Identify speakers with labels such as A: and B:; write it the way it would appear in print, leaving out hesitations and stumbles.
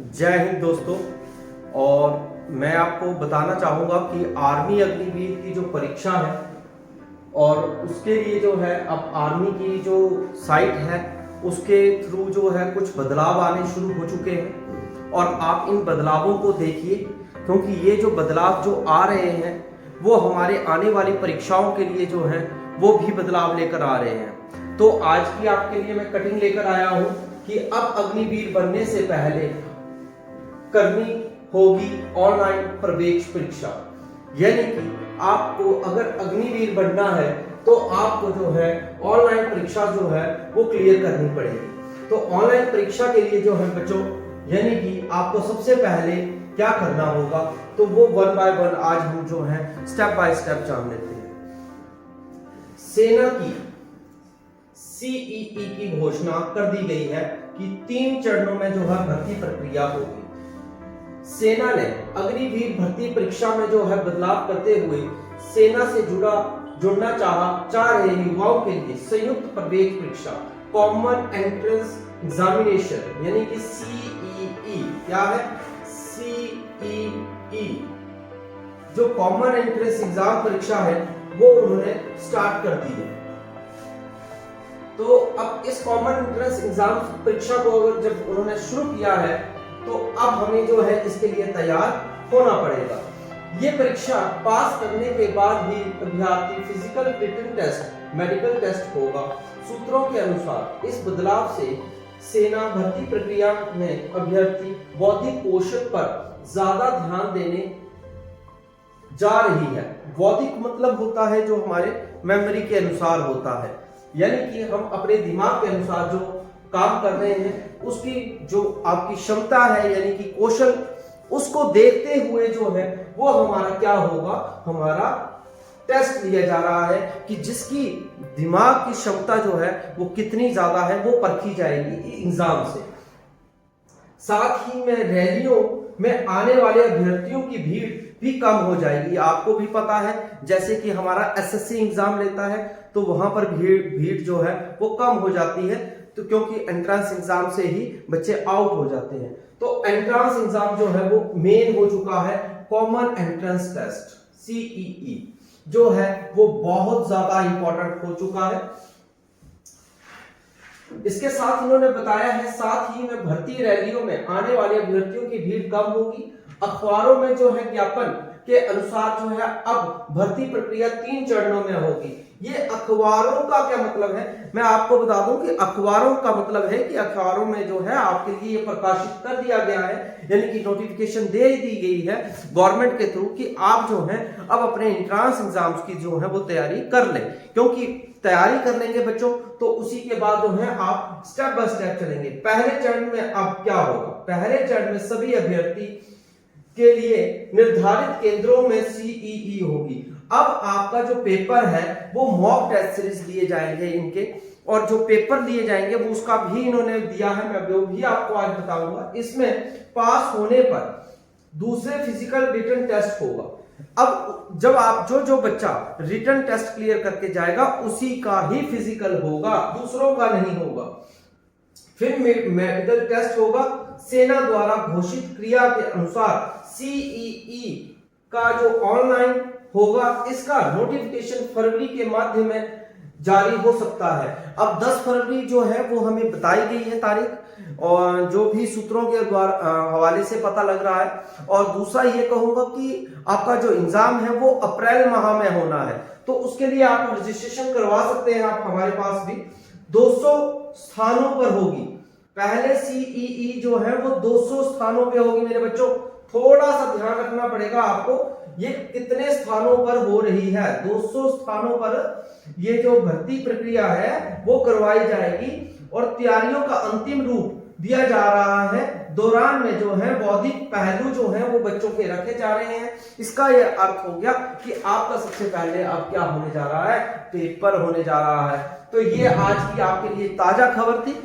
A: जय हिंद दोस्तों। और मैं आपको बताना चाहूँगा कि आर्मी अग्निवीर की जो परीक्षा है और उसके लिए जो है अब आर्मी की जो साइट है उसके थ्रू जो है कुछ बदलाव आने शुरू हो चुके हैं और आप इन बदलावों को देखिए, क्योंकि ये जो बदलाव जो आ रहे हैं वो हमारे आने वाली परीक्षाओं के लिए जो है वो भी बदलाव लेकर आ रहे हैं। तो आज की आपके लिए मैं कटिंग लेकर आया हूँ कि अब अग्निवीर बनने से पहले करनी होगी ऑनलाइन प्रवेश परीक्षा। यानी कि आपको अगर अग्निवीर बनना है तो आपको जो है ऑनलाइन परीक्षा जो है वो क्लियर करनी पड़ेगी। तो ऑनलाइन परीक्षा के लिए जो है बच्चों, यानी कि आपको सबसे पहले क्या करना होगा तो वो वन बाय वन आज हम जो है स्टेप बाय स्टेप जान लेते हैं। सेना की सीईई की घोषणा कर दी गई है कि 3 चरणों में जो है भर्ती प्रक्रिया होगी। सेना ने अग्निवीर भर्ती परीक्षा में जो है बदलाव करते हुए सेना से जुड़ना चाह रहे युवाओं के लिए संयुक्त प्रवेश परीक्षा कॉमन एंट्रेंस एग्जामिनेशन यानी कि सीईई, क्या है सीईई, जो कॉमन एंट्रेंस एग्जाम परीक्षा है वो उन्होंने स्टार्ट कर दी है। तो अब इस कॉमन एंट्रेंस एग्जाम परीक्षा को अगर जब उन्होंने शुरू किया है तो अब हमें जो है इसके लिए तैयार होना पड़ेगा। ये परीक्षा पास करने के बाद ही अभ्यर्थी physical written test, medical test होगा। सूत्रों के अनुसार इस बदलाव से सेना भर्ती प्रक्रिया में अभ्यर्थी बौद्धिक कौशल पर ज्यादा ध्यान देने जा रही है। बौद्धिक मतलब होता है जो हमारे मेमोरी के अनुसार होता है, यानी कि हम अपने दिमाग के अनुसार जो काम कर रहे हैं उसकी जो आपकी क्षमता है यानी कि कौशल, उसको देखते हुए जो है वो हमारा क्या होगा, हमारा टेस्ट लिया जा रहा है कि जिसकी दिमाग की क्षमता जो है वो कितनी ज्यादा है वो परखी जाएगी एग्जाम से। साथ ही में रैलियों में आने वाले अभ्यर्थियों की भीड़ भी कम हो जाएगी। आपको भी पता है जैसे कि हमारा एसएससी एग्जाम लेता है तो वहां पर भीड़ जो है वो कम हो जाती है, तो क्योंकि एंट्रेंस एग्जाम से ही बच्चे आउट हो जाते हैं। तो एंट्रेंस एग्जाम जो है वो मेन हो चुका है। कॉमन एंट्रेंस टेस्ट सीईई जो है वो बहुत ज्यादा इंपॉर्टेंट हो चुका है। इसके साथ उन्होंने बताया है साथ ही में भर्ती रैलियों में आने वाले अभ्यर्थियों की भीड़ कम होगी। अखबारों में जो है विज्ञापन के अनुसार जो है अब भर्ती प्रक्रिया 3 चरणों में होगी। ये अखबारों का क्या मतलब है, मैं आपको बता दूं कि अखबारों का मतलब है कि अखबारों में जो है आपके लिए ये प्रकाशित कर दिया गया है, यानी कि नोटिफिकेशन दे दी गई है गवर्नमेंट के थ्रू कि आप जो है अब अपने एंट्रेंस एग्जाम्स की जो है वो तैयारी कर लें। क्योंकि तैयारी कर लेंगे बच्चों तो उसी के बाद जो है आप स्टेप बाय स्टेप चलेंगे। पहले चरण में अब क्या होगा, पहले चरण में सभी अभ्यर्थी के लिए निर्धारित केंद्रों में सीईई होगी। अब आपका जो पेपर है वो मॉक टेस्ट सीरीज लिए जाएंगे इनके, और जो पेपर लिए जाएंगे वो उसका भी इन्होंने दिया है, मैं वो भी आपको आज बताऊंगा। इसमें पास होने पर दूसरे फिजिकल रिटन टेस्ट होगा। अब जब आप जो बच्चा रिटन टेस्ट क्लियर करके जाएगा उसी का ही फिजिकल होगा, दूसरों का नहीं होगा। फिर मेडिकल टेस्ट होगा। सेना द्वारा घोषित क्रिया के अनुसार सीईई का जो ऑनलाइन होगा इसका नोटिफिकेशन फरवरी के माध्यम में जारी हो सकता है। अब 10 फरवरी जो है वो हमें बताई गई है तारीख, और जो भी सूत्रों के द्वारा हवाले से पता लग रहा है। और दूसरा ये कहूंगा कि आपका जो एग्जाम है वो अप्रैल माह में होना है, तो उसके लिए आप रजिस्ट्रेशन करवा सकते हैं। आप हमारे पास भी 200 स्थानों पर होगी। पहले सीईई जो है वो 200 स्थानों पे होगी मेरे बच्चों। थोड़ा सा ध्यान रखना पड़ेगा आपको, ये कितने स्थानों पर हो रही है। 200 स्थानों पर ये जो भर्ती प्रक्रिया है वो करवाई जाएगी और तैयारियों का अंतिम रूप दिया जा रहा है। दौरान में जो है बौद्धिक पहलू जो है वो बच्चों के रखे जा रहे हैं। इसका ये अर्थ हो गया कि आपका सबसे पहले अब क्या होने जा रहा है, पेपर होने जा रहा है। तो ये आज की आपके लिए ताजा खबर थी।